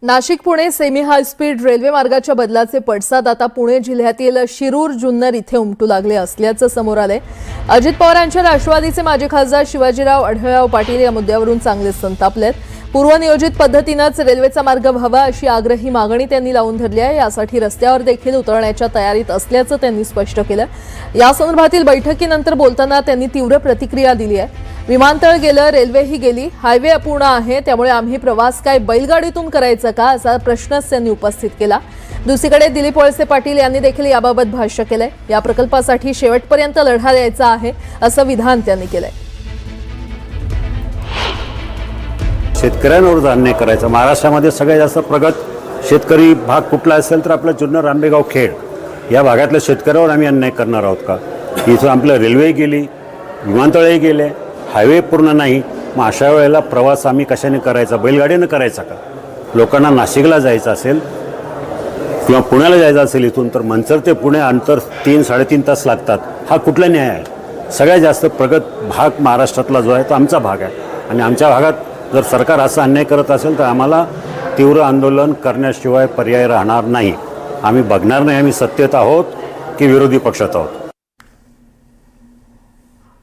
Nashik Pune semi high speed railway मार्गाच्या बदलाचे पडसाद आता पुणे जिल्ह्यातील शिरूर जुन्नर इथे उमटू लागले असल्याचं समोर आलंय। अजित पवार यांच्या राष्ट्रवादीचे माजी खासदार शिवाजीराव आढळराव पाटील या मुद्द्यावरून चांगले संतापलेत। पूर्वनियोजित पद्धतीनेच रेल्वेचा मार्ग व्हावा अशी आग्रही मागणी त्यांनी लावून धरली आहे। यासाठी रस्त्यावर देखील उतरण्याच्या तयारीत असल्याचं त्यांनी स्पष्ट केलं। या संदर्भातील बैठकीनंतर बोलताना त्यांनी तीव्र प्रतिक्रिया दिली आहे। विमानतळ गेलं, रेल्वेही गेली, हायवे अपूर्ण आहे, त्यामुळे आम्ही प्रवास काय बैलगाडीतून करायचा का असा प्रश्नच त्यांनी उपस्थित केला। दुसरीकडे दिलीप वळसे पाटील यांनी देखील याबाबत भाष्य केलंय। या प्रकल्पासाठी शेवटपर्यंत लढा द्यायचा आहे असं विधान त्यांनी केलंय। शेतकऱ्यांवर अन्याय करायचा। महाराष्ट्रामध्ये सगळ्यात जास्त प्रगत शेतकरी भाग कुठला असेल तर आपला जुन्नर आंबेगाव खेड या भागातल्या शेतकऱ्यावर आम्ही अन्याय करणार आहोत का? इथं आपलं रेल्वे गेली, विमानतळही गेले, हायवे पूर्ण नाही, मग अशा वेळेला प्रवास आम्ही कशाने करायचा? बैलगाडीनं करायचा का? लोकांना नाशिकला जायचं असेल किंवा पुण्याला जायचं असेल इथून तर मंचर ते पुणे अंतर 3-3.5 तास लागतात। हा कुठला न्याय आहे? सगळ्यात जास्त प्रगत भाग महाराष्ट्रातला जो आहे तो आमचा भाग आहे आणि आमच्या भागात जर सरकार असा अन्याय करत असेल तर आम्हाला तीव्र आंदोलन करण्याशिवाय पर्याय राहणार नाही। आम्ही बघणार नाही आम्ही सत्तेत आहोत की विरोधी पक्षात आहोत।